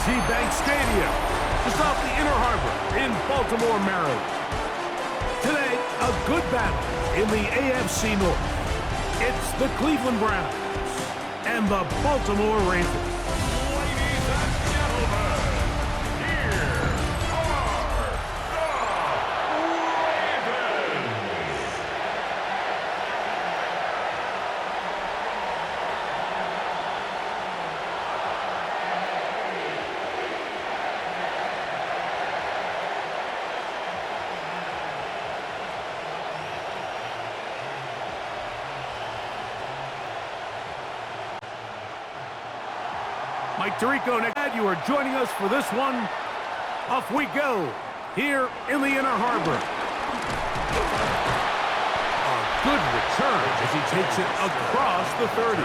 M&T Bank Stadium, just off the Inner Harbor in Baltimore, Maryland. Today, a good battle in the AFC North. It's the Cleveland Browns and the Baltimore Ravens. Ladies and gentlemen, here are the Ravens. Mike Tirico, glad you are joining us for this one. Off we go here in the Inner Harbor. A good return as he takes it across the 30.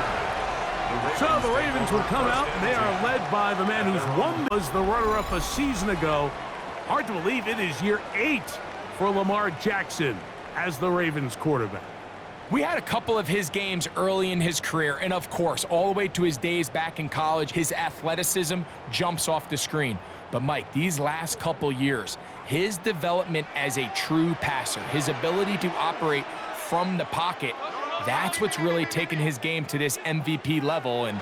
So the Ravens will come out, and they are led by the man who's won as the runner-up a season ago. Hard to believe it is year 8 for Lamar Jackson as the Ravens quarterback. We had a couple of his games early in his career, and of course, all the way to his days back in college, his athleticism jumps off the screen. But Mike, these last couple years, his development as a true passer, his ability to operate from the pocket, that's what's really taken his game to this MVP level. And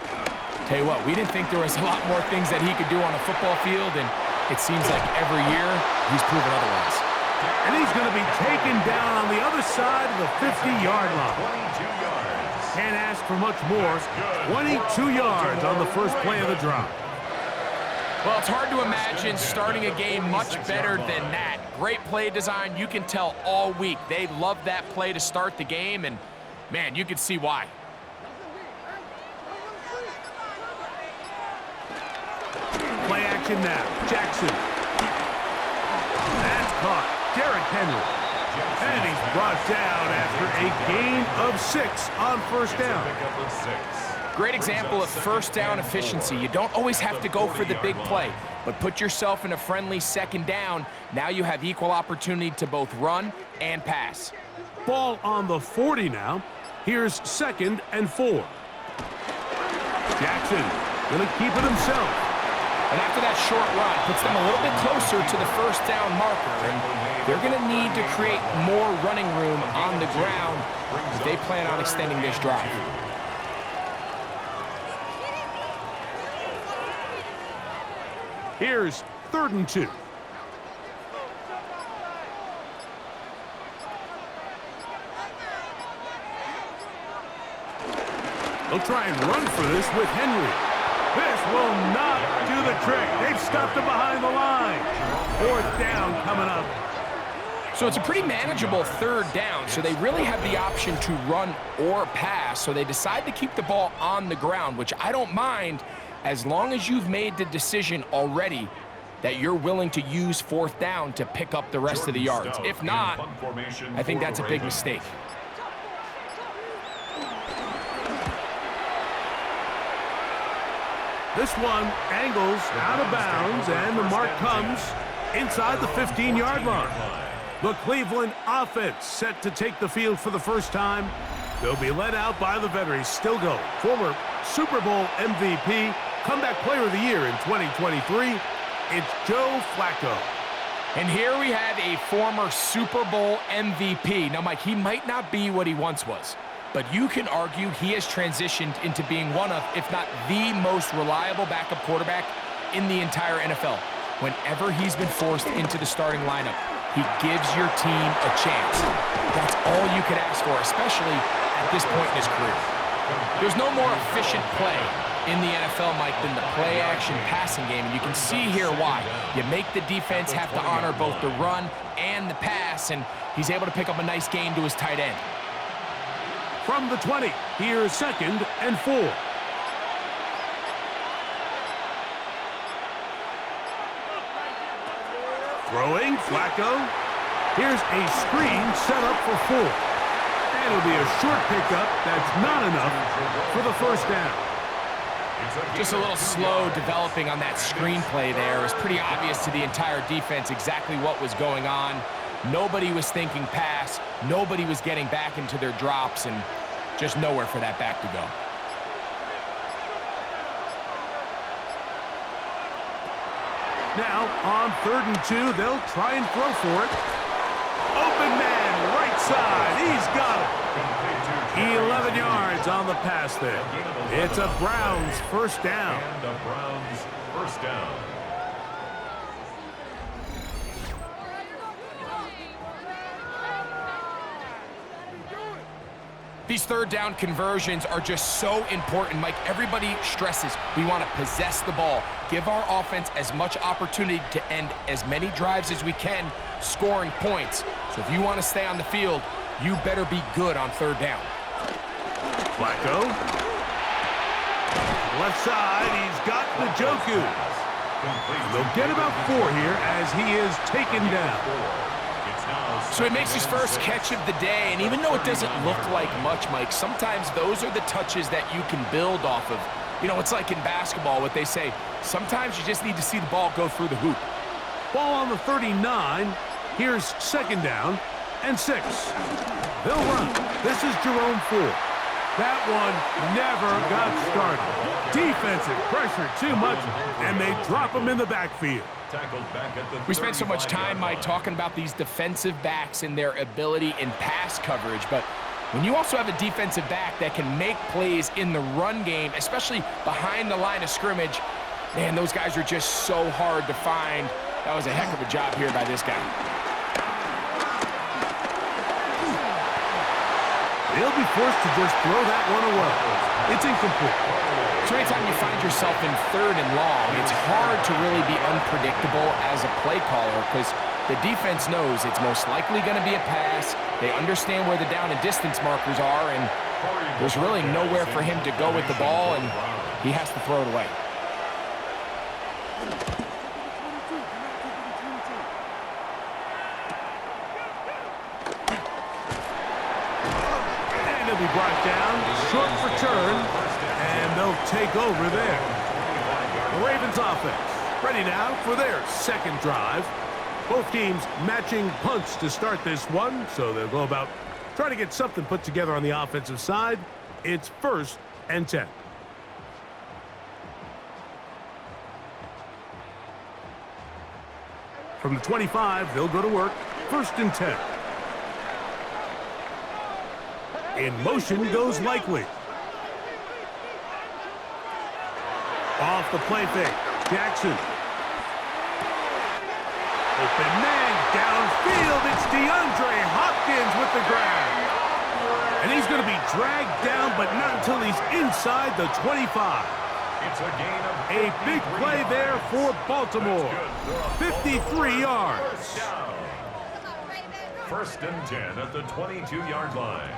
tell you what, we didn't think there was a lot more things that he could do on a football field, and it seems like every year he's proven otherwise. And he's going to be taken down on the other side of the 50-yard line. 22 yards. Can't ask for much more. 22 yards on the first play of the drive. Well, it's hard to imagine starting a game much better than that. Great play design. You can tell all week they love that play to start the game, and, man, you can see why. Play action now. Jackson. That's caught. Derrick Henry. And he's brought down after a gain of 6 on first down. Great example of first down efficiency. You don't always have to go for the big play, but put yourself in a friendly second down. Now you have equal opportunity to both run and pass. Ball on the 40 now. Here's 2nd and 4. Jackson going to keep it himself. And after that short run, puts them a little bit closer to the first down marker. And they're going to need to create more running room on the ground if they plan on extending this drive. Here's 3rd and 2. They'll try and run for this with Henry. This will not do the trick. They've stopped him behind the line. 4th down coming up. So it's a pretty manageable 3rd down, so they really have the option to run or pass, so they decide to keep the ball on the ground, which I don't mind as long as you've made the decision already that you're willing to use 4th down to pick up the rest of the yards. If not, I think that's a big mistake. This one angles out of bounds, and the mark comes inside the 15-yard line. The Cleveland offense set to take the field for the first time. They'll be led out by the veteran. Still going. Former Super Bowl MVP, comeback player of the year in 2023. It's Joe Flacco. And here we have a former Super Bowl MVP. Now, Mike, he might not be what he once was, but you can argue he has transitioned into being one of, if not the most reliable backup quarterback in the entire NFL. Whenever he's been forced into the starting lineup, he gives your team a chance. That's all you could ask for, especially at this point in his career. There's no more efficient play in the NFL, Mike, than the play-action passing game, and you can see here why. You make the defense have to honor both the run and the pass, and he's able to pick up a nice gain to his tight end. From the 20, here's 2nd and 4. Throwing, Flacco. Here's a screen set up for 4. And it'll be a short pickup. That's not enough for the first down. Just a little slow developing on that screenplay there. It was pretty obvious to the entire defense exactly what was going on. Nobody was thinking pass. Nobody was getting back into their drops, and just nowhere for that back to go. Now, on 3rd and 2, they'll try and throw for it. Open man, right side. He's got it. 11 yards on the pass there. It's a Browns first down. And a Browns first down. These third down conversions are just so important, Mike. Everybody stresses we want to possess the ball, give our offense as much opportunity to end as many drives as we can, scoring points. So if you want to stay on the field, you better be good on third down. Flacco. Left side, he's got Njoku. They'll get about 4 here as he is taken down. So he makes his first catch of the day, and even though it doesn't look like much, Mike, sometimes those are the touches that you can build off of. You know, it's like in basketball, what they say, sometimes you just need to see the ball go through the hoop. Ball on the 39. Here's 2nd down and 6. They'll run. This is Jerome Ford. That one never got started. Defensive pressure too much, and they drop him in the backfield. We spent so much time, Mike, talking about these defensive backs and their ability in pass coverage, but when you also have a defensive back that can make plays in the run game, especially behind the line of scrimmage, man, those guys are just so hard to find. That was a heck of a job here by this guy. They'll be forced to just throw that one away. It's incomplete. So anytime you find yourself in 3rd and long, it's hard to really be unpredictable as a play caller because the defense knows it's most likely going to be a pass. They understand where the down and distance markers are, and there's really nowhere for him to go with the ball, and he has to throw it away. And he'll be brought down, short return, and they'll take over there. The Ravens offense ready now for their 2nd drive. Both teams matching punts to start this one, so they'll go about trying to get something put together on the offensive side. It's 1st and 10. From the 25, they'll go to work. 1st and 10. In motion goes Likely. Off the play fake, Jackson. Open man, downfield, it's DeAndre Hopkins with the grab. And he's going to be dragged down, but not until he's inside the 25. It's a gain of A big play there for Baltimore. 53 yards. 1st and 10 at the 22-yard line.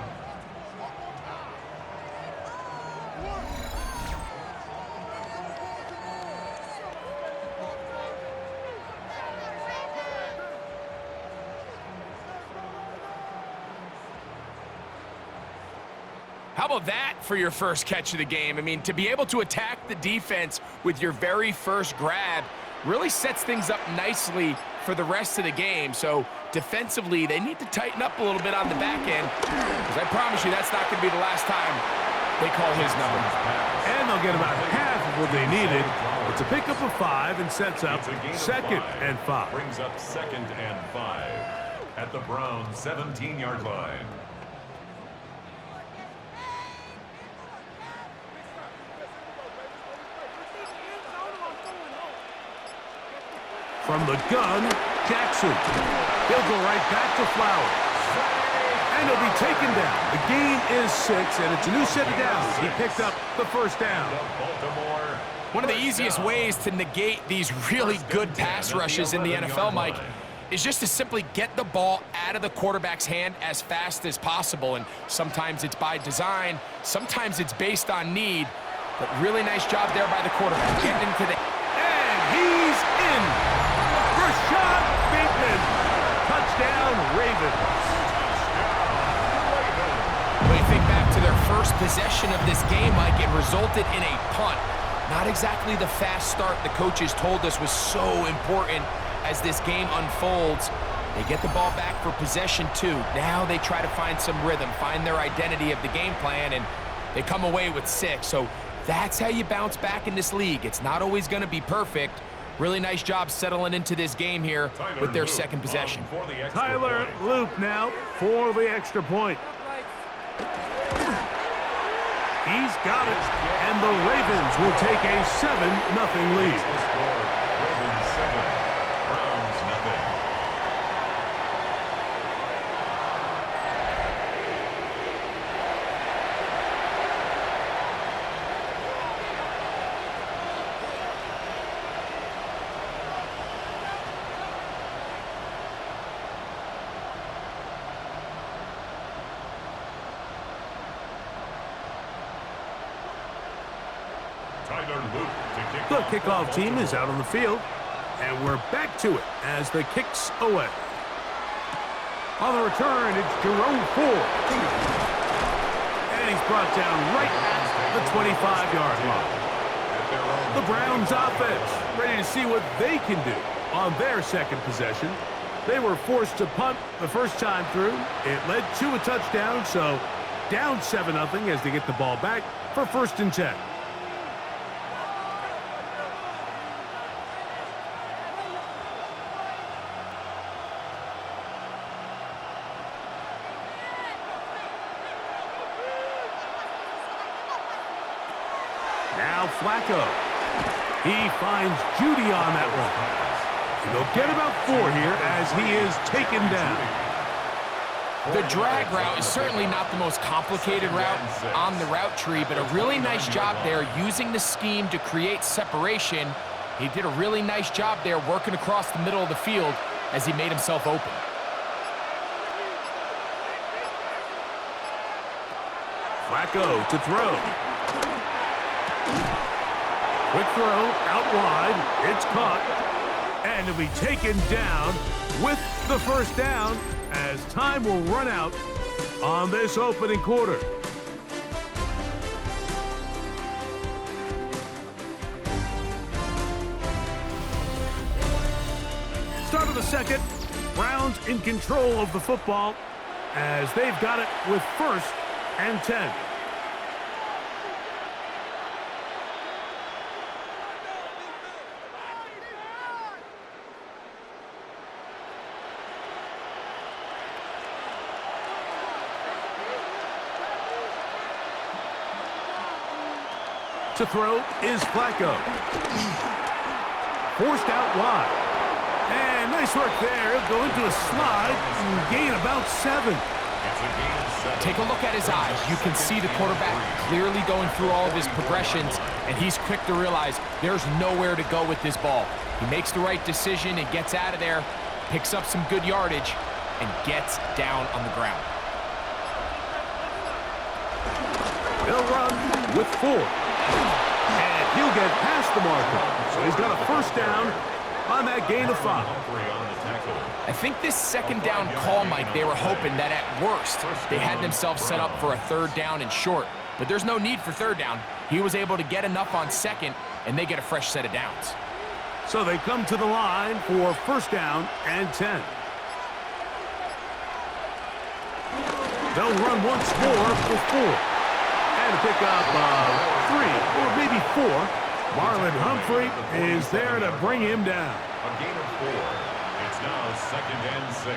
How about that for your first catch of the game? I mean, to be able to attack the defense with your very first grab really sets things up nicely for the rest of the game. So defensively, they need to tighten up a little bit on the back end, because I promise you that's not going to be the last time they call his number. And they'll get about half of what they needed. It's a pickup of 5 and sets up 2nd and 5. Brings up 2nd and 5 at the Browns 17-yard line. From the gun, Jackson. He'll go right back to Flowers. And he'll be taken down. The gain is 6, and it's a new set of downs. He picked up the first down. One of the easiest ways to negate these really good pass rushes in the NFL, Mike, is just to simply get the ball out of the quarterback's hand as fast as possible. And sometimes it's by design, sometimes it's based on need. But really nice job there by the quarterback, getting into the... And he's in! Rashad Bateman. Touchdown, Ravens. When you think back to their first possession of this game, Mike, it resulted in a punt. Not exactly the fast start the coaches told us was so important as this game unfolds. They get the ball back for possession 2. Now they try to find some rhythm, find their identity of the game plan, and they come away with 6. So that's how you bounce back in this league. It's not always going to be perfect, Really nice job settling into this game here with their second possession. Tyler Loop now for the extra point. He's got it, and the Ravens will take a 7-0 lead. Ravens 7, Browns nothing. The kickoff team is out on the field, and we're back to it as the kick's away. On the return, it's Jerome Ford. And he's brought down right at the 25-yard line. The Browns offense ready to see what they can do on their second possession. They were forced to punt the first time through. It led to a touchdown, so down 7-0 as they get the ball back for 1st and 10. Now Flacco. He finds Judy on that one. He'll get about 4 here as he is taken down. The drag route is certainly not the most complicated route on the route tree, but a really nice job there using the scheme to create separation. He did a really nice job there working across the middle of the field as he made himself open. Flacco to throw. Quick throw out wide. It's caught. And it'll be taken down with the first down as time will run out on this opening quarter. Start of the second. Browns in control of the football as they've got it with 1st and 10. To throw is Flacco. Forced out wide. And nice work there. He'll go into a slide and gain about 7. Take a look at his eyes. You can see the quarterback clearly going through all of his progressions, and he's quick to realize there's nowhere to go with this ball. He makes the right decision and gets out of there, picks up some good yardage, and gets down on the ground. He'll run with 4. And he'll get past the marker. So he's got a 1st down on that gain of 5. I think this 2nd down call, Mike, they were hoping that at worst they had themselves set up for a 3rd down and short. But there's no need for 3rd down. He was able to get enough on 2nd, and they get a fresh set of downs. So they come to the line for 1st down and 10. They'll run once more with 4. And to pick up 3 or maybe 4. Marlon Humphrey is there to bring him down. A gain of 4. It's now 2nd and 6.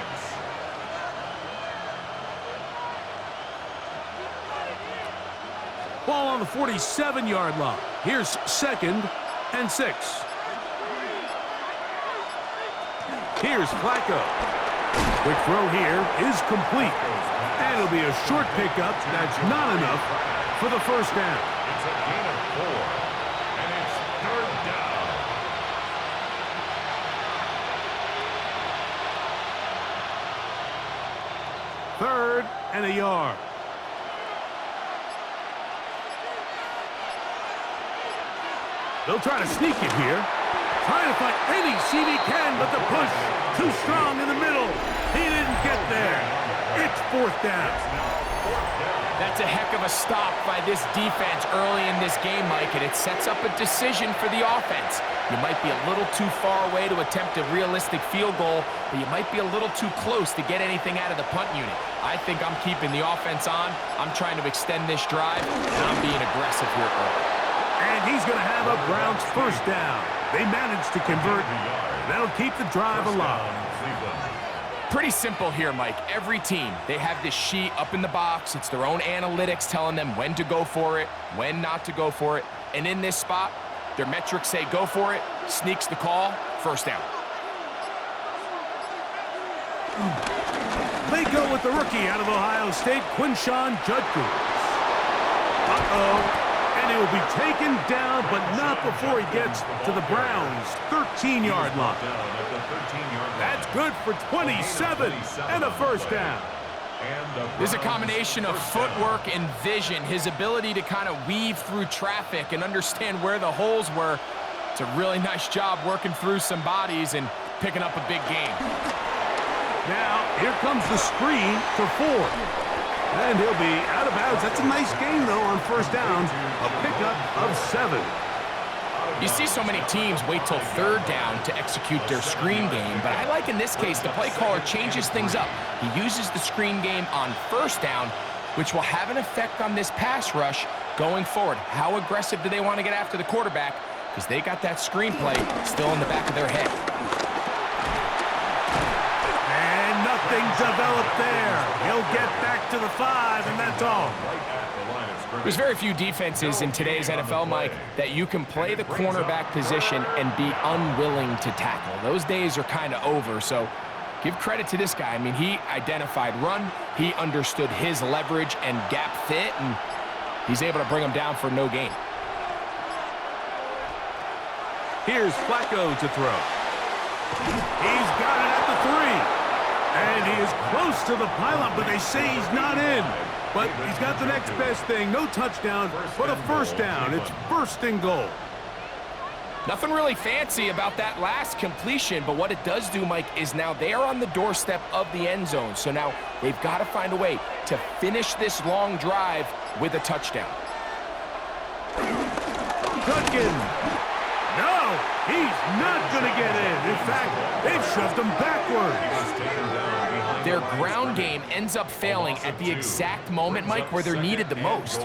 Ball on the 47-yard line. Here's 2nd and 6. Here's Flacco. Quick throw here is complete. And it'll be a short pickup. That's not enough for the 1st down. It's a gain of 4, and it's 3rd down. Third and a yard. They'll try to sneak it here. Trying to find any seam he can, but the push too strong in the middle. He didn't get there. It's 4th down. That's a heck of a stop by this defense early in this game, Mike, and it sets up a decision for the offense. You might be a little too far away to attempt a realistic field goal, but you might be a little too close to get anything out of the punt unit. I think I'm keeping the offense on. I'm trying to extend this drive, and I'm being aggressive here early. And he's going to have a Browns 1st down. They managed to convert. That'll keep the drive alive. Pretty simple here, Mike. Every team, they have this sheet up in the box. It's their own analytics telling them when to go for it, when not to go for it. And in this spot, their metrics say go for it, sneaks the call, first down. They go with the rookie out of Ohio State, Quinshawn Judkins. Uh-oh. And he will be taken down, but not before he gets to the Browns' 13-yard line. That's good for 27 and a first down. There's a combination of footwork and vision, his ability to kind of weave through traffic and understand where the holes were. It's a really nice job working through some bodies and picking up a big gain. Now, here comes the screen to Ford. And he'll be out of bounds. That's a nice gain, though, on first down. A pickup of 7. You see so many teams wait till third down to execute their screen game, but I like in this case the play caller changes things up. He uses the screen game on first down, which will have an effect on this pass rush going forward. How aggressive do they want to get after the quarterback? Because they got that screenplay still in the back of their head. And nothing developed there. He'll get back to the 5, and that's all. There's very few defenses in today's NFL, Mike, that you can play the cornerback position and be unwilling to tackle. Those days are kind of over, so give credit to this guy. I mean, he identified run, he understood his leverage and gap fit, and he's able to bring him down for no gain. Here's Flacco to throw. He's got it at the 3. And he is close to the pylon, but they say he's not in. But he's got the next best thing. No touchdown, but a first down. It's first and goal. Nothing really fancy about that last completion, but what it does do, Mike, is now they are on the doorstep of the end zone. So now they've got to find a way to finish this long drive with a touchdown. Judkins. No, he's not going to get in. In fact, they've shoved him backwards. Their ground game ends up failing at the exact moment, Mike, where they're needed the most.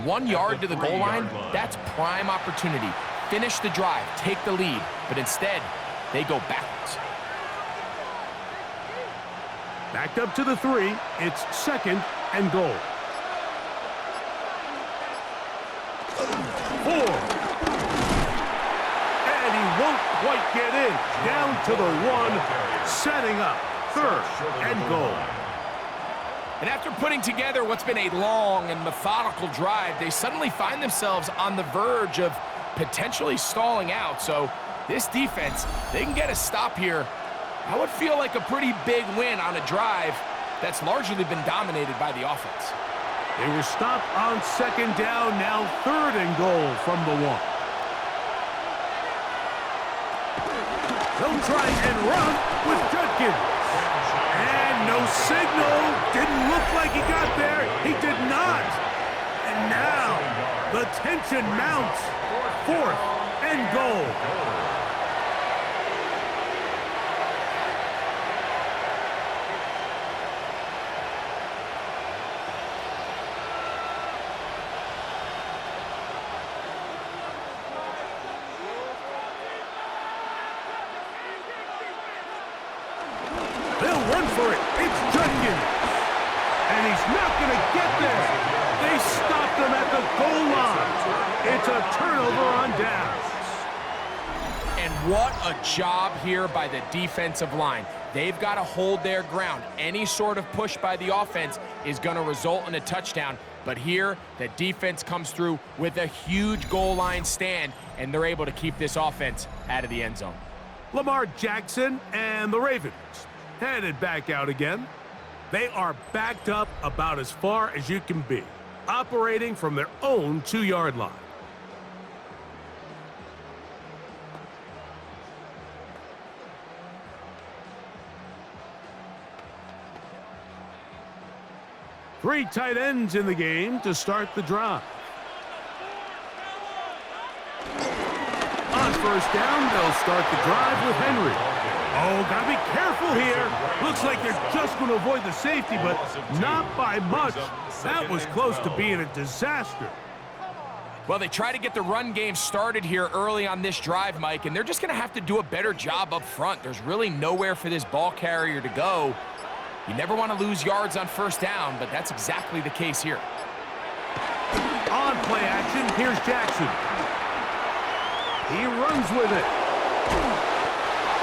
1 yard to the goal line, that's prime opportunity. Finish the drive, take the lead, but instead, they go backwards. Backed up to the 3, it's second and goal. 4. And he won't quite get in. Down to the 1, setting up third and goal. And after putting together what's been a long and methodical drive, they suddenly find themselves on the verge of potentially stalling out. So this defense, they can get a stop here. That would feel like a pretty big win on a drive that's largely been dominated by the offense. They were stopped on second down, now third and goal from the 1. They'll try and run with Judkins. And no signal. Didn't look like he got there. He did not. And now the tension mounts. Fourth and goal. Run for it. It's Judkins. And he's not going to get there. They stopped him at the goal line. It's a turnover on downs. And what a job here by the defensive line. They've got to hold their ground. Any sort of push by the offense is going to result in a touchdown. But here, the defense comes through with a huge goal line stand, and they're able to keep this offense out of the end zone. Lamar Jackson and the Ravens headed back out again. They are backed up about as far as you can be, operating from their own 2-yard line. Three tight ends in the game to start the drive. On first down, they'll start the drive with Henry. Oh, gotta be careful here. Looks like they're just going to avoid the safety, but not by much. That was close to being a disaster. Well, they try to get the run game started here early on this drive, Mike, and they're just going to have to do a better job up front. There's really nowhere for this ball carrier to go. You never want to lose yards on first down, but that's exactly the case here. On play action, here's Jackson. He runs with it.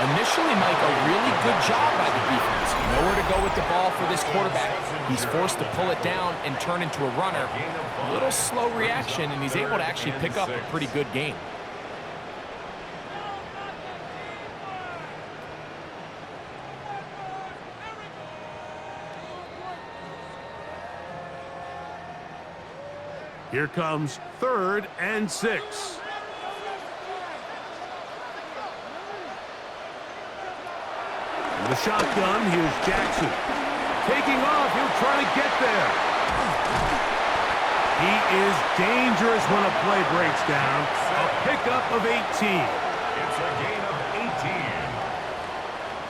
Initially, Mike, a really good job by the defense. Nowhere to go with the ball for this quarterback. He's forced to pull it down and turn into a runner. A little slow reaction, and he's able to actually pick up a pretty good gain. Here comes 3rd and 6. The shotgun, here's Jackson. Taking off, he'll try to get there. He is dangerous when a play breaks down. A pickup of 18. It's a gain of 18.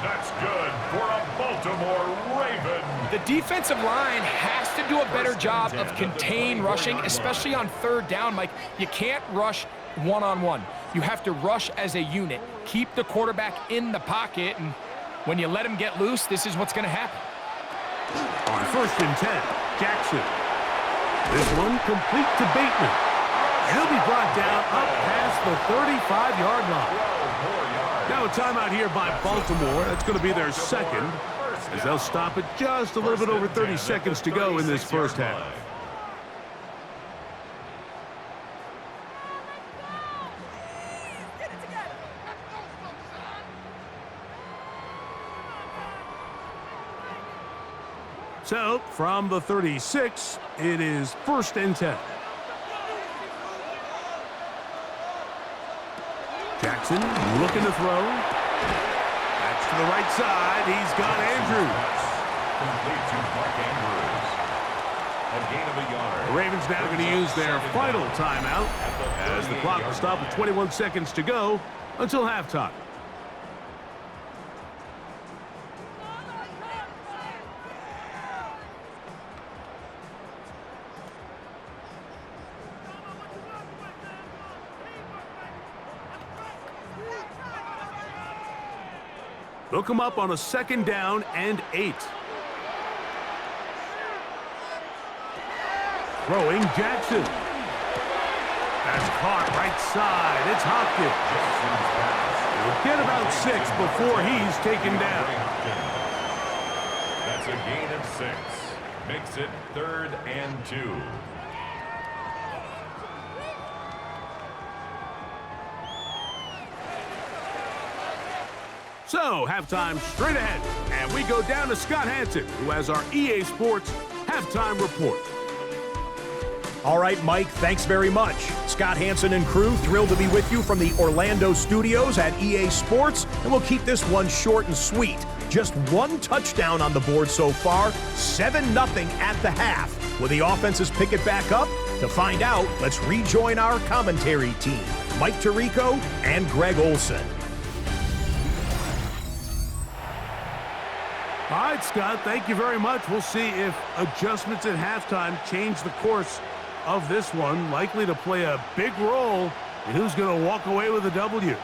That's good for a Baltimore Raven. The defensive line has to do a better job of contain rushing, especially on 3rd down, Mike. You can't rush one-on-one. You have to rush as a unit. Keep the quarterback in the pocket, and when you let him get loose, this is what's going to happen. On 1st and 10, Jackson. This one complete to Bateman. He'll be brought down up past the 35-yard line. Now a timeout here by Baltimore. That's going to be their second, as they'll stop it just a little bit over 30 seconds to go in this first half. So, from the 36, it is 1st and 10. Jackson looking to throw. That's to the right side. He's got Andrews. Complete to Mark Andrews. A gain of a yard. The Ravens now going to use their final timeout as the clock will stop with 21 seconds to go until halftime. They'll come up on a 2nd down and 8. Throwing Jackson. That's caught right side. It's Hopkins. He'll get about 6 before he's taken down. That's a gain of 6. Makes it 3rd and 2. So, halftime straight ahead, and we go down to Scott Hanson, who has our EA Sports halftime report. All right, Mike, thanks very much. Scott Hanson and crew, thrilled to be with you from the Orlando studios at EA Sports, and we'll keep this one short and sweet. Just one touchdown on the board so far, 7-0 at the half. Will the offenses pick it back up? To find out, let's rejoin our commentary team, Mike Tirico and Greg Olson. All right, Scott, thank you very much. We'll see if adjustments at halftime change the course of this one, likely to play a big role in who's going to walk away with a W.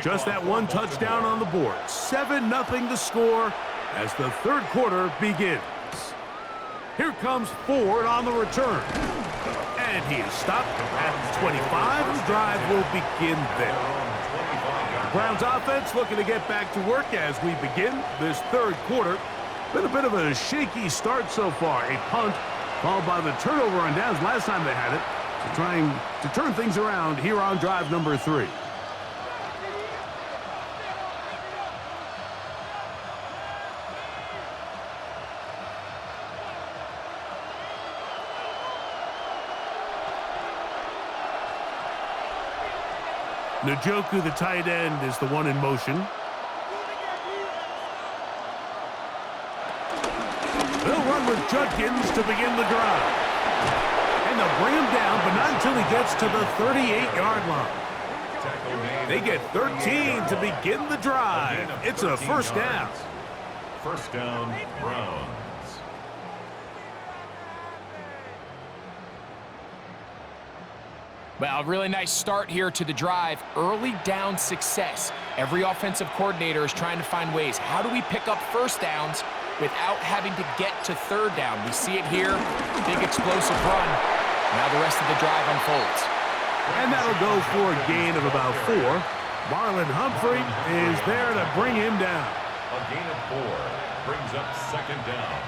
Just that one touchdown on the board. 7-0 the score as the 3rd quarter begins. Here comes Ford on the return. And he is stopped at the 25. The drive will begin there. The Browns offense looking to get back to work as we begin this 3rd quarter. Been a bit of a shaky start so far. A punt followed by the turnover on downs last time they had it. So trying to turn things around here on drive number 3. Njoku, the tight end, is the one in motion. They'll run with Judkins to begin the drive. And they'll bring him down, but not until he gets to the 38-yard line. They get 13 to begin the drive. It's a first down. First down, Browns. Well, a really nice start here to the drive. Early down success. Every offensive coordinator is trying to find ways. How do we pick up first downs without having to get to third down? We see it here. Big explosive run. Now the rest of the drive unfolds. And that'll go for a gain of about 4. Marlon Humphrey is there to bring him down. A gain of 4 brings up second down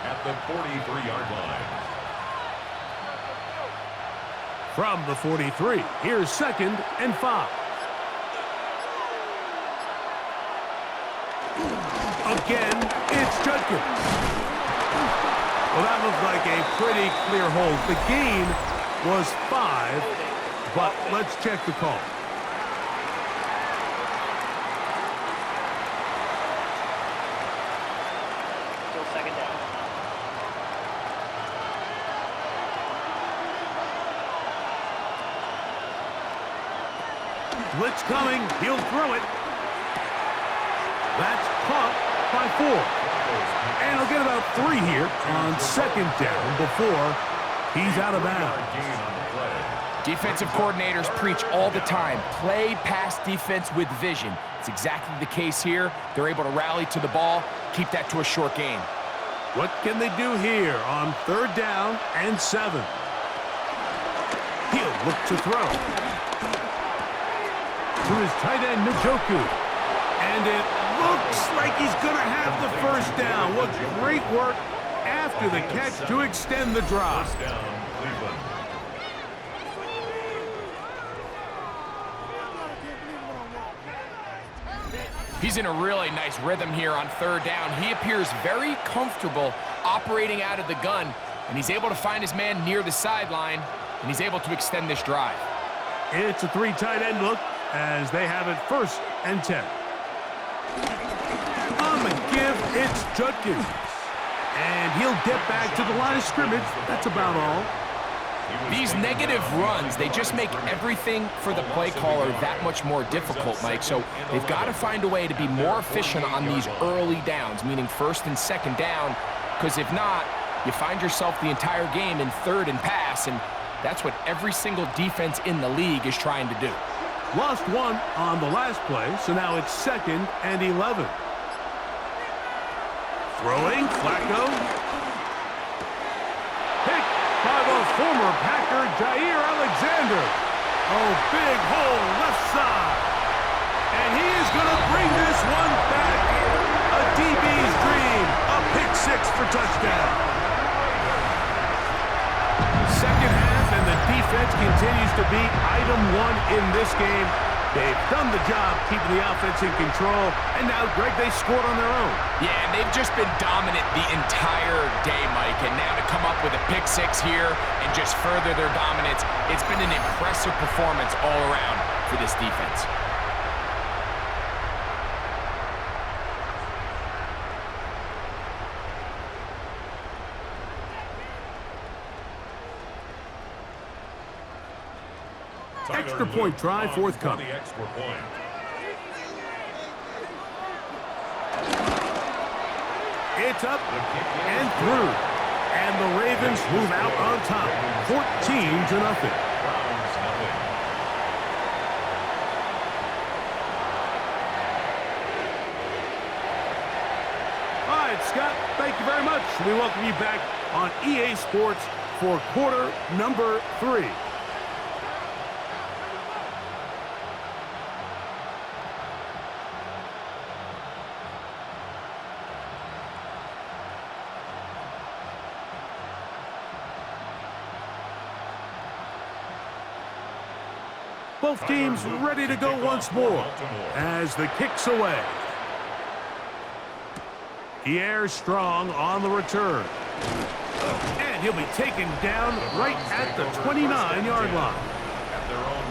at the 43-yard line. From the 43, here's 2nd and 5. Again, it's Judkins. Well, that looked like a pretty clear hold. The gain was 5, but let's check the call. Still second down. Blitz coming. He'll throw it. That's caught by 4. And he'll get about 3 here on 2nd down before he's out of bounds. Defensive coordinators preach all the time. Play pass defense with vision. It's exactly the case here. They're able to rally to the ball, keep that to a short gain. What can they do here on 3rd down and 7? He'll look to throw. To his tight end, Njoku. And it looks like he's going to have the first down. What great work after the catch to extend the drive. First down, Cleveland. He's in a really nice rhythm here on 3rd down. He appears very comfortable operating out of the gun, and he's able to find his man near the sideline, and he's able to extend this drive. It's a 3 tight end look as they have it 1st and 10. On the give, it's Judkins. And he'll get back to the line of scrimmage. That's about all. These negative runs, they just make everything for the play caller that much more difficult, Mike. So they've got to find a way to be more efficient on these early downs, meaning 1st and 2nd down, because if not, you find yourself the entire game in 3rd and pass, and that's what every single defense in the league is trying to do. Lost 1 on the last play, so now it's 2nd and 11. Throwing, Flacco. Picked by the former Packer, Jair Alexander. Oh, big hole left side. And he is going to bring this one back. A DB's dream. A pick 6 for touchdown. Second half, and the defense continues to be item 1 in this game. They've done the job keeping the offense in control, and now, Greg, they scored on their own. Yeah, and they've just been dominant the entire day, Mike, and now to come up with a pick 6 here and just further their dominance, it's been an impressive performance all around for this defense. Extra point try forthcoming. Extra point. It's up and through. And the Ravens move out on top, 14-0. Browns, nothing. All right, Scott, thank you very much. We welcome you back on EA Sports for quarter number 3. Both teams ready to go once more as the kick's away. Pierre Strong on the return. And he'll be taken down right at the 29-yard line.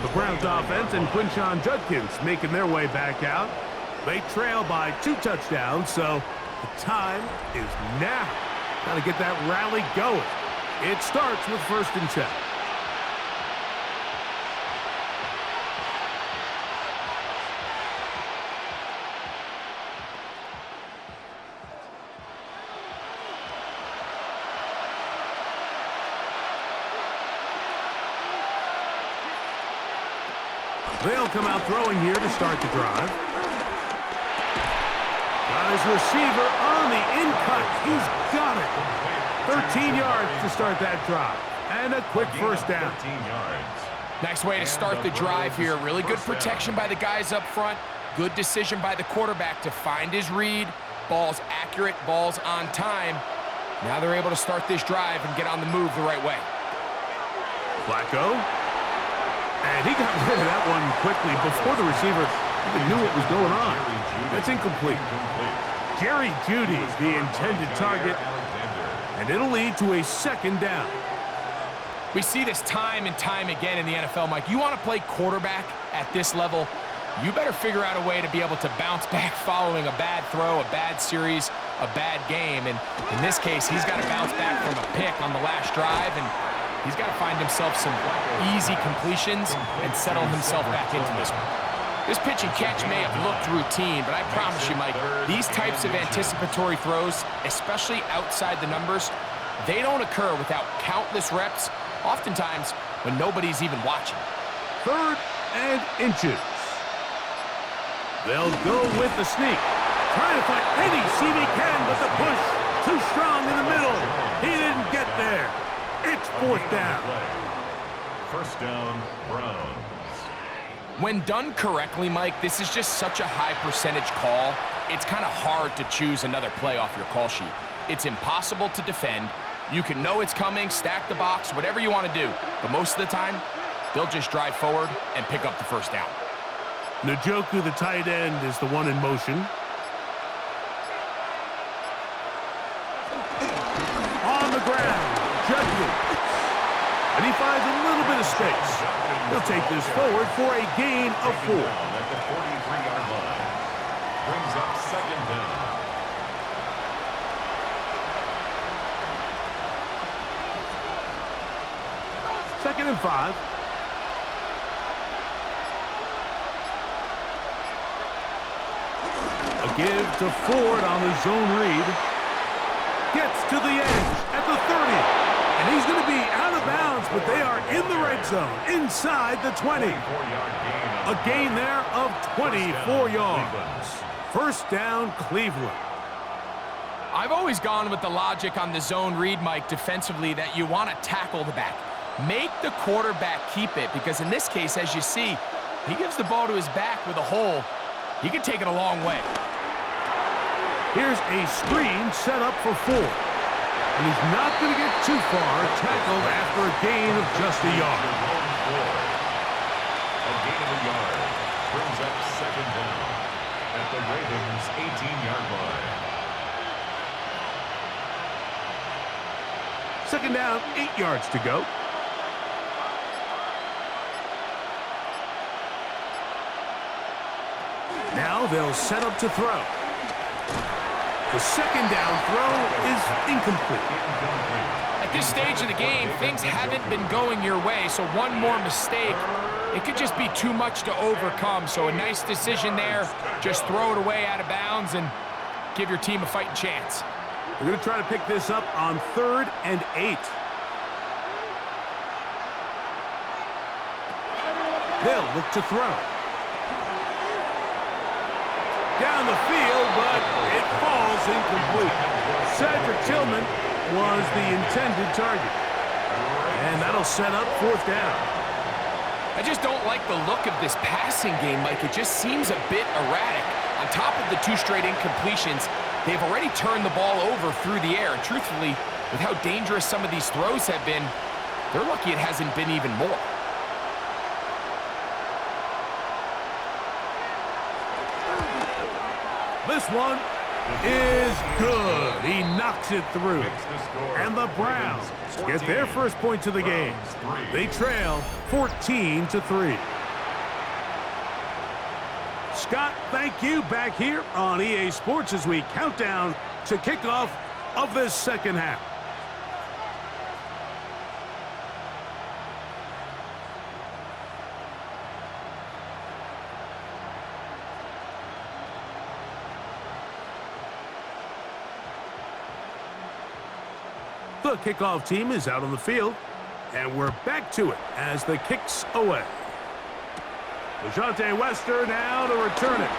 The Browns offense and Quinshon Judkins making their way back out. They trail by 2 touchdowns, so the time is now. Got to get that rally going. It starts with 1st and 10. They'll come out throwing here to start the drive. Got his receiver on the in-cut. He's got it. 13 yards to start that drive. And a quick first down. 13 yards. Nice way to start the drive here. Really good protection by the guys up front. Good decision by the quarterback to find his read. Ball's accurate, ball's on time. Now they're able to start this drive and get on the move the right way. Flacco. And he got rid of that one quickly before the receiver even knew what was going on. That's incomplete. Jerry Jeudy, the intended target, and it'll lead to a second down. We see this time and time again in the NFL, Mike. You want to play quarterback at this level, you better figure out a way to be able to bounce back following a bad throw, a bad series, a bad game. And in this case, he's got to bounce back from a pick on the last drive, and he's got to find himself some easy completions and settle himself back into this one. This pitch and catch may have looked routine, but I promise you, Mike, these types of anticipatory throws, especially outside the numbers, they don't occur without countless reps, oftentimes when nobody's even watching. 3rd and inches. They'll go with the sneak. Trying to find any seam he can, but the push too strong in the middle. He didn't get there. It's 4th down. First down, Browns. When done correctly, Mike, this is just such a high percentage call. It's kind of hard to choose another play off your call sheet. It's impossible to defend. You can know it's coming, stack the box, whatever you want to do. But most of the time, they'll just drive forward and pick up the first down. Njoku, the tight end, is the one in motion. On the ground, Judkins. And he finds a little bit of space. He'll take this forward for a gain of 4. At the 43-yard line. Brings up second down. Second and 5. A give to Ford on the zone read. Gets to the edge at the 30. And he's going to be out of bounds, but they are in the red zone, inside the 20. A gain there of 24 yards. First down, Cleveland. I've always gone with the logic on the zone read, Mike, defensively, that you want to tackle the back. Make the quarterback keep it, because in this case, as you see, he gives the ball to his back with a hole. He can take it a long way. Here's a screen set up for Ford. And he's not going to get too far, tackled after a gain of just a yard. A gain of a yard brings up second down at the Ravens' 18-yard line. Second down, 8 yards to go. Now they'll set up to throw. The second down throw is incomplete. At this stage of the game, things haven't been going your way, so one more mistake, it could just be too much to overcome. So a nice decision there. Just throw it away out of bounds and give your team a fighting chance. We're going to try to pick this up on 3rd and 8. They'll look to throw. Down the field, but it falls incomplete. Cedric Tillman was the intended target. And that'll set up 4th down. I just don't like the look of this passing game, Mike. It just seems a bit erratic. On top of the 2 straight incompletions, they've already turned the ball over through the air. And truthfully, with how dangerous some of these throws have been, they're lucky it hasn't been even more. This one is good. He knocks it through. And the Browns get their first points of the game. They trail 14-3. Scott, thank you. Back here on EA Sports as we count down to kickoff of this second half. The kickoff team is out on the field, and we're back to it as the kick's away. LeJohntay Wester now to return it.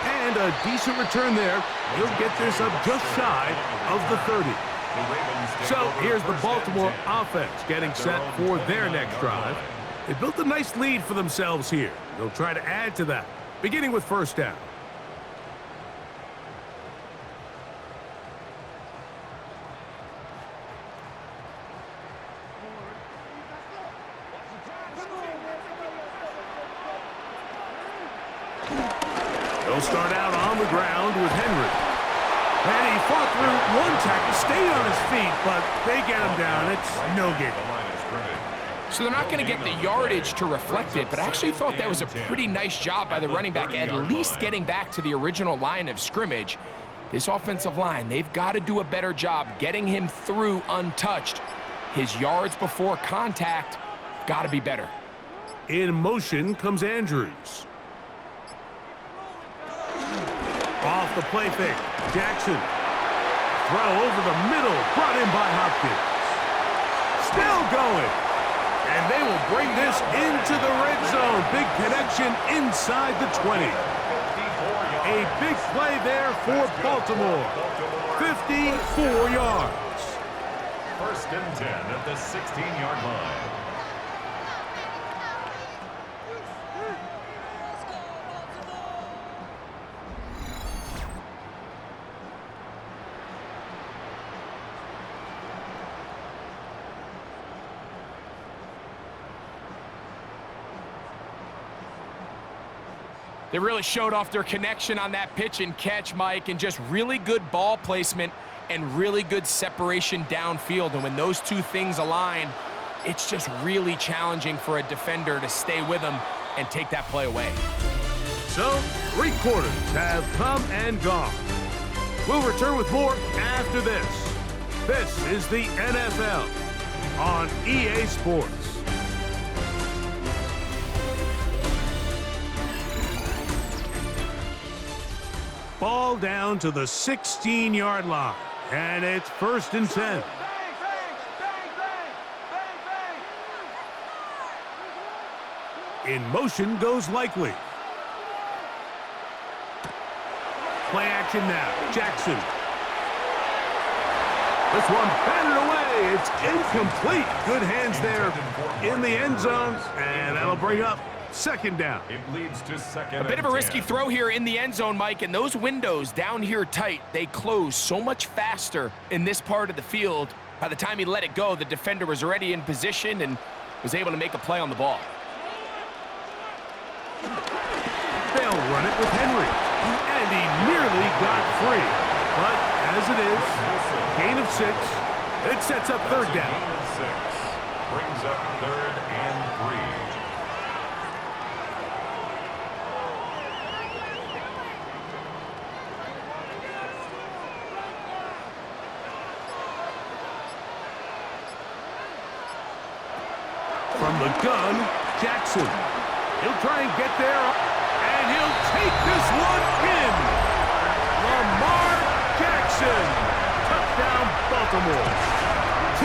And a decent return there. He'll get this up just shy of the 30. So here's the Baltimore offense getting set for their next drive. They built a nice lead for themselves here. They'll try to add to that, beginning with first down. They'll start out on the ground with Henry. And he fought through one tackle, stayed on his feet, but they get him down. It's no gain. So they're not going to get the yardage to reflect it, but I actually thought that was a pretty nice job by the running back, at least getting back to the original line of scrimmage. This offensive line, they've got to do a better job getting him through untouched. His yards before contact got to be better. In motion comes Andrews. Off the play fake, Jackson. Throw over the middle, brought in by Hopkins. Still going. And they will bring this into the red zone. Big connection inside the 20. A big play there for Baltimore. 54 yards. First and 10 at the 16-yard line. They really showed off their connection on that pitch and catch, Mike, and just really good ball placement and really good separation downfield. And when those two things align, it's just really challenging for a defender to stay with them and take that play away. So, 3 quarters have come and gone. We'll return with more after this. This is the NFL on EA Sports. Ball down to the 16-yard line, and it's first and 10. In motion goes Likely. Play action now, Jackson. This one batted away. It's incomplete. Good hands there in the end zone, and that'll bring up second down. It leads to second. A bit of a risky throw here in the end zone, Mike, and those windows down here tight, they close so much faster in this part of the field. By the time he let it go, the defender was already in position and was able to make a play on the ball. They'll run it with Henry, and he nearly got free. But as it is, gain of 6, it sets up third down. Gain of 6 brings up third and 3. From the gun, Jackson. He'll try and get there, and he'll take this one in. Lamar Jackson. Touchdown, Baltimore.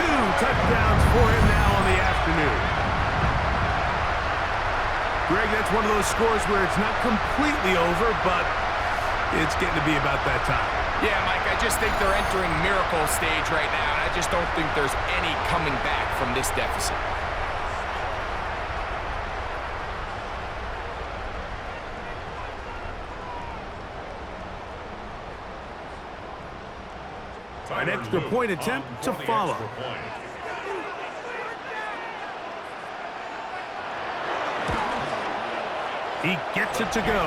2 touchdowns for him now on the afternoon. Greg, that's one of those scores where it's not completely over, but it's getting to be about that time. Yeah, Mike, I just think they're entering miracle stage right now, and I just don't think there's any coming back from this deficit. An extra point attempt to follow. He gets it to go,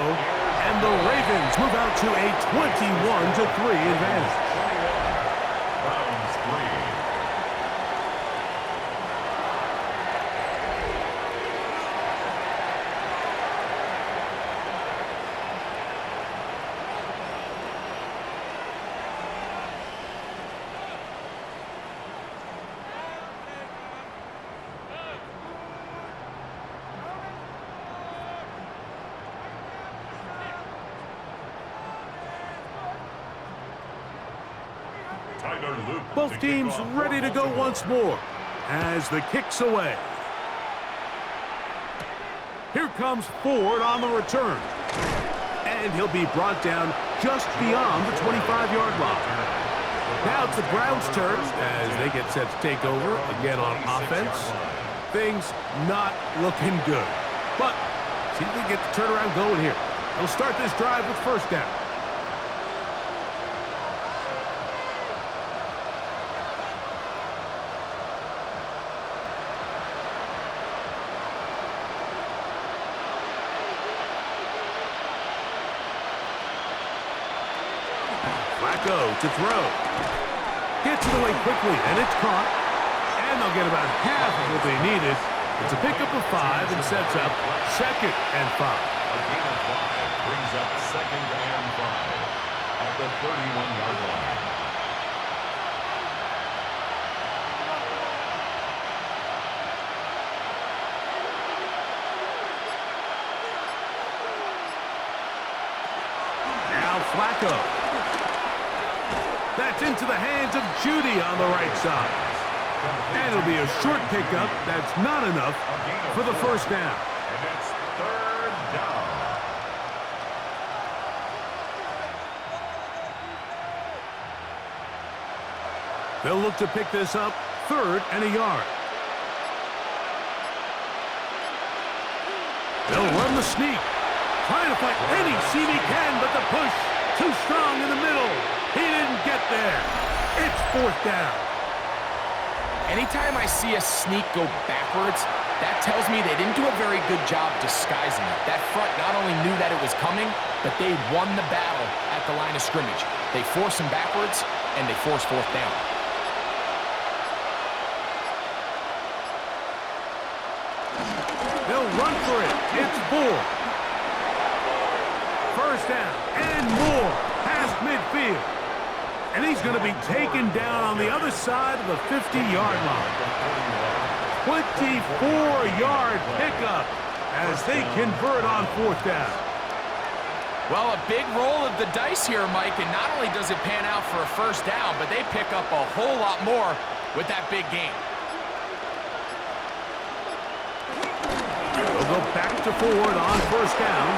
and the Ravens move out to a 21-3 advantage. Both teams ready to go once more as the kick's away. Here comes Ford on the return. And he'll be brought down just beyond the 25-yard line. Now it's the Browns' turn as they get set to take over again on offense. Things not looking good. But see if they get the turnaround going here. They'll start this drive with first down. Flacco to throw. Gets it away quickly, and it's caught. And they'll get about half of what they needed. It's a pickup of 5 and sets up 2nd and 5. A gain of 5 brings up 2nd and 5 at the 31-yard line. Now Flacco. That's into the hands of Judy on the right side. And it'll be a short pickup. That's not enough for the first down. And it's 3rd down. They'll look to pick this up 3rd and a yard. They'll run the sneak. Trying to find any seam he can, but the push too strong in the middle. He didn't get there. It's 4th down. Anytime I see a sneak go backwards, that tells me they didn't do a very good job disguising it. That front not only knew that it was coming, but they won the battle at the line of scrimmage. They force him backwards, and they force 4th down. They'll run for it. It's 4. First down and more past midfield. And he's going to be taken down on the other side of the 50-yard line. 24-yard pickup as they convert on 4th down. Well, a big roll of the dice here, Mike, and not only does it pan out for a first down, but they pick up a whole lot more with that big game. They'll go back to Ford on first down.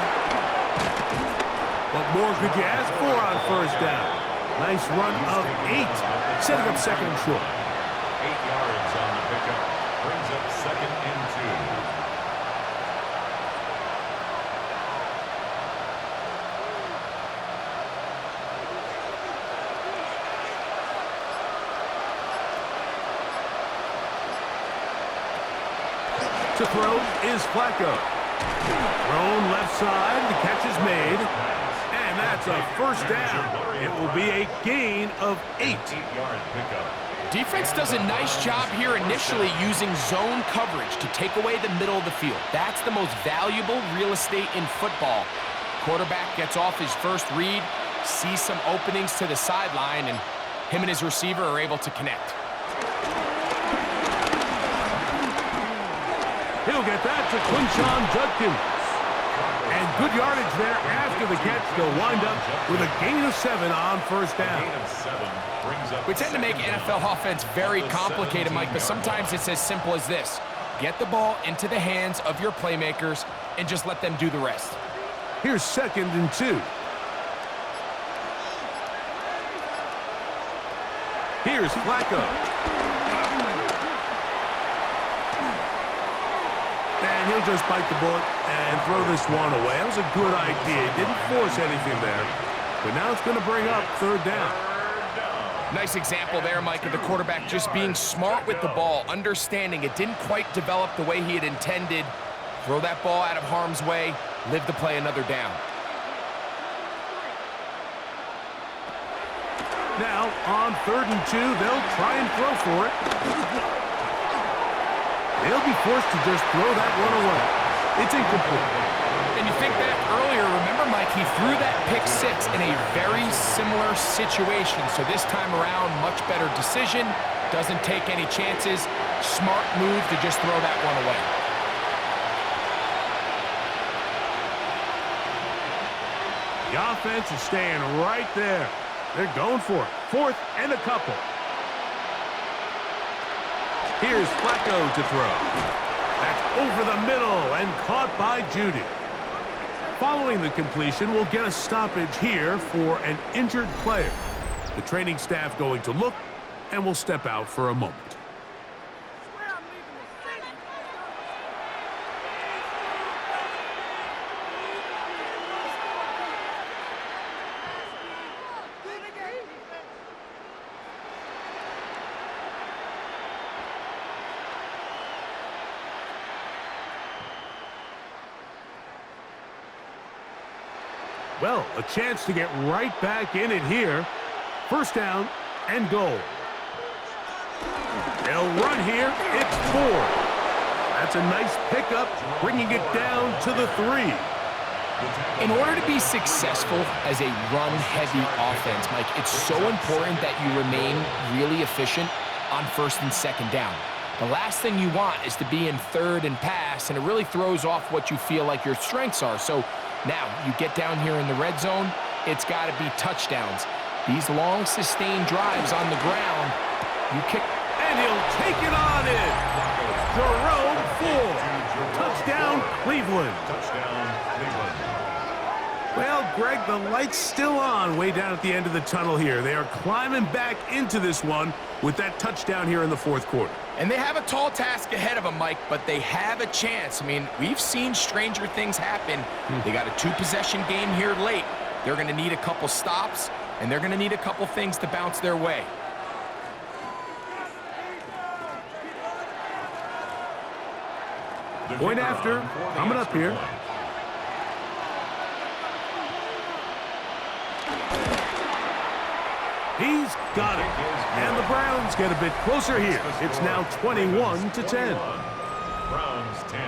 What more could you ask for on first down? Nice run of 8, setting up 2nd and short. 8 yards on the pickup. Brings up 2nd and 2. To throw is Flacco. Thrown left side, the catch is made. And that's a first down. It will be a gain of 8. 8-yard pickup. Defense does a nice job here initially using zone coverage to take away the middle of the field. That's the most valuable real estate in football. Quarterback gets off his first read, sees some openings to the sideline, and him and his receiver are able to connect. He'll get that to Quinshon Judkins. And good yardage there after the catch. They'll wind up with a gain of 7 on first down. Gain of 7 brings up. We tend to make NFL offense very complicated, Mike, but sometimes it's as simple as this. Get the ball into the hands of your playmakers and just let them do the rest. Here's 2nd and 2. Here's Flacco. And he'll just bite the bullet and throw this one away. That was a good idea. Didn't force anything there. But now it's going to bring up 3rd down. Nice example there, Mike, of the quarterback just being smart with the ball, understanding it didn't quite develop the way he had intended. Throw that ball out of harm's way, live to play another down. Now, on 3rd and 2, they'll try and throw for it. They'll be forced to just throw that one away. It's incomplete. And you think back earlier, remember, Mike, he threw that pick 6 in a very similar situation. So this time around, much better decision, doesn't take any chances. Smart move to just throw that one away. The offense is staying right there. They're going for it. 4th and a couple. Here's Flacco to throw. That's over the middle and caught by Judy. Following the completion, we'll get a stoppage here for an injured player. The training staff going to look, and we'll step out for a moment. Well, a chance to get right back in it here. First down and goal. They'll run here. It's 4. That's a nice pickup, bringing it down to the 3. In order to be successful as a run-heavy offense, Mike, it's so important that you remain really efficient on first and second down. The last thing you want is to be in third and pass, and it really throws off what you feel like your strengths are. So now you get down here in the red zone, it's got to be touchdowns. These long, sustained drives on the ground, you kick. And he'll take it on in. Jerome Ford. Touchdown, Cleveland. Well, Greg, the light's still on way down at the end of the tunnel here. They are climbing back into this one with that touchdown here in the fourth quarter. And they have a tall task ahead of them, Mike, but they have a chance. I mean, we've seen stranger things happen. They got a 2-possession game here late. They're going to need a couple stops, and they're going to need a couple things to bounce their way. Point after, coming up here. He's got it. And the Browns get a bit closer here. It's now 21-10. Browns 10.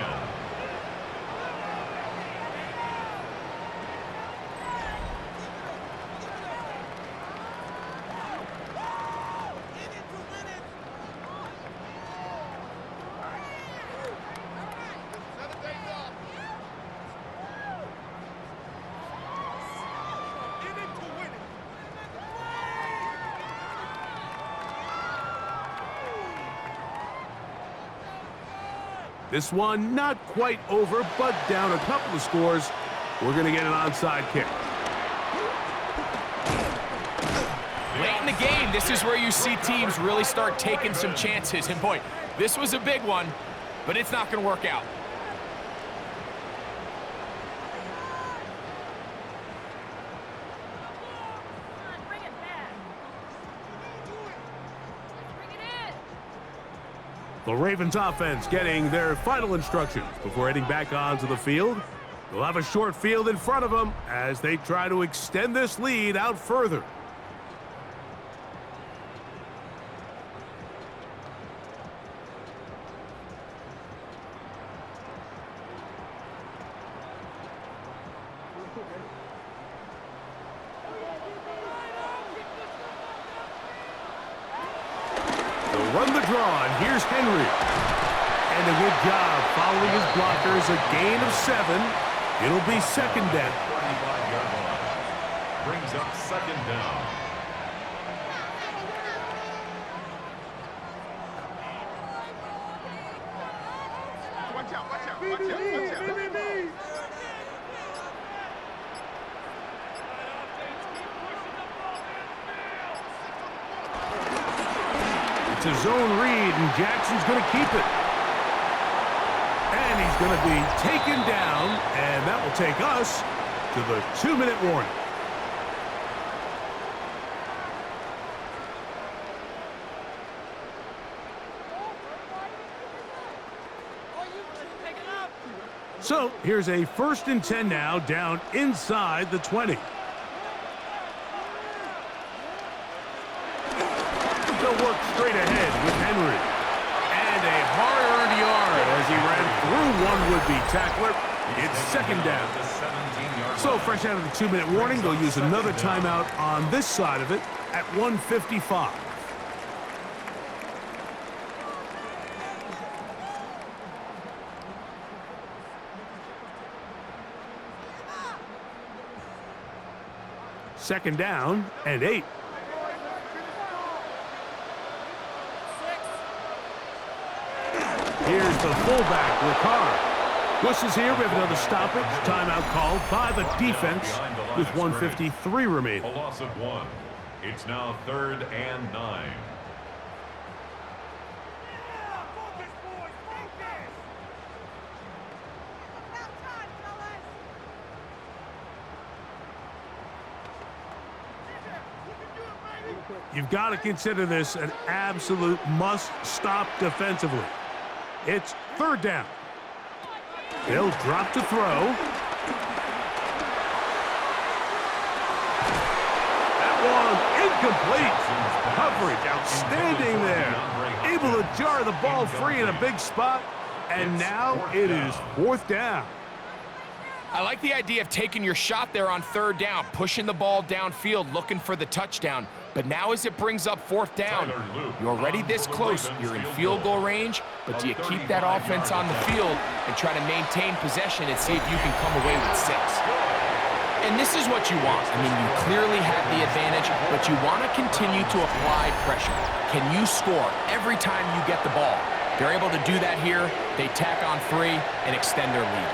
This one not quite over, but down a couple of scores. We're going to get an onside kick. Late in the game, this is where you see teams really start taking some chances. And boy, this was a big one, but it's not going to work out. The Ravens offense getting their final instructions before heading back onto the field. They'll have a short field in front of them as they try to extend this lead out further. Run the draw, and here's Henry. And a good job following his blockers, a gain of 7. It'll be second down. 35-yard line. Brings up second down. Watch out, watch out, watch out, watch out. It's a zone read, and Jackson's going to keep it. And he's going to be taken down, and that will take us to the 2-minute warning. So here's a 1st and 10 now, down inside the 20. They'll work straight ahead with Henry. And a hard-earned yard as he ran through one would-be tackler. It's second down. So fresh out of the 2-minute warning, they'll use another timeout on this side of it at 1:55. Second down and 8. Here's the fullback, Ricard. Bush is here. We have another stoppage. Timeout called by the defense with 1:53 remaining. A loss of 1. It's now 3rd and 9. You've got to consider this an absolute must-stop defensively. It's 3rd down. He'll drop to throw. That one incomplete. Coverage outstanding there. Able to jar the ball free in a big spot. And now it is 4th down. I like the idea of taking your shot there on 3rd down, pushing the ball downfield, looking for the touchdown. But now as it brings up 4th down, you're already this close. You're in field goal range, but do you keep that offense on the field and try to maintain possession and see if you can come away with 6? And this is what you want. I mean, you clearly have the advantage, but you want to continue to apply pressure. Can you score every time you get the ball? They're able to do that here. They tack on 3 and extend their lead.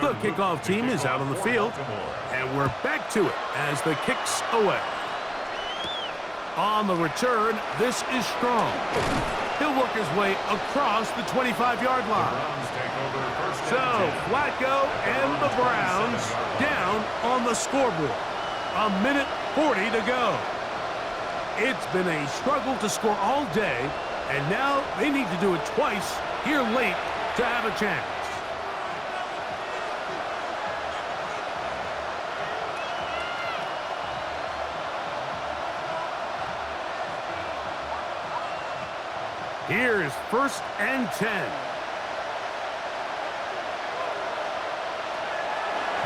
The kickoff team is out on the field, and we're back to it as the kick's away. On the return, this is Strong. He'll work his way across the 25-yard line. So, Flacco and the Browns down on the scoreboard. 1:40 to go. It's been a struggle to score all day, and now they need to do it twice here late to have a chance. Here's 1st and 10.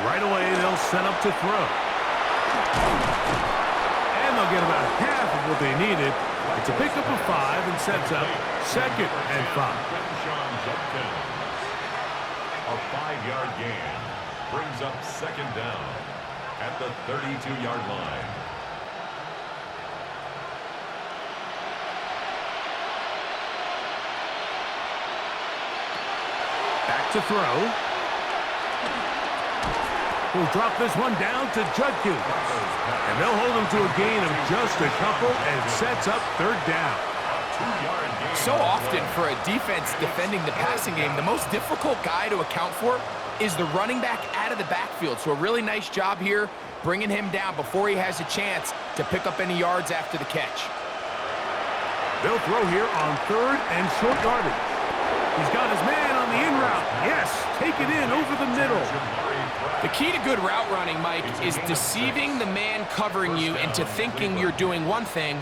Right away, they'll set up to throw. And they'll get about half of what they needed. It's a pickup of 5 and sets up 2nd and 5. A 5-yard gain brings up 2nd down at the 32-yard line. To throw. He'll drop this one down to Judkins. And they'll hold him to a gain of just a couple and sets up 3rd down. So often for a defense defending the passing game, the most difficult guy to account for is the running back out of the backfield. So a really nice job here bringing him down before he has a chance to pick up any yards after the catch. They'll throw here on 3rd and short yardage. He's got his man on the in route. Yes, take it in over the middle. The key to good route running, Mike, is deceiving the man covering you into thinking you're doing one thing,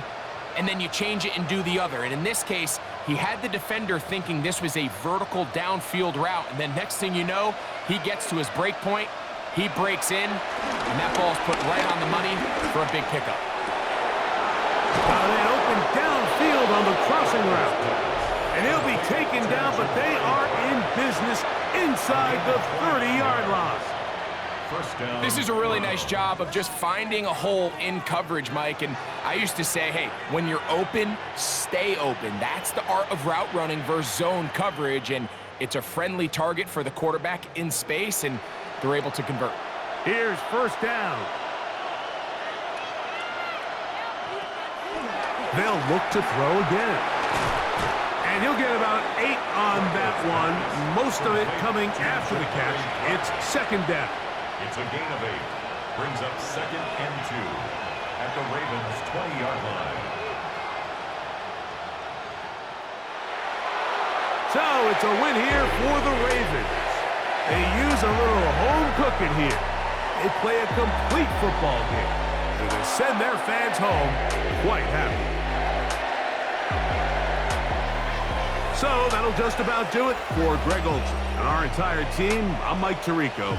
and then you change it and do the other. And in this case, he had the defender thinking this was a vertical downfield route, and then next thing you know, he gets to his break point, he breaks in, and that ball's put right on the money for a big pickup. Got it open downfield on the crossing route. And he'll be taken down, but they are in business inside the 30-yard line. This is a really nice job of just finding a hole in coverage, Mike. And I used to say, hey, when you're open, stay open. That's the art of route running versus zone coverage. And it's a friendly target for the quarterback in space, and they're able to convert. Here's 1st down. They'll look to throw again. And he'll get about 8 on that one, most of it coming after the catch. It's 2nd down. It's a gain of 8. Brings up 2nd and 2 at the Ravens' 20-yard line. So it's a win here for the Ravens. They use a little home cooking here. They play a complete football game. And they send their fans home quite happy. So that'll just about do it for Greg Olson and our entire team. I'm Mike Tirico.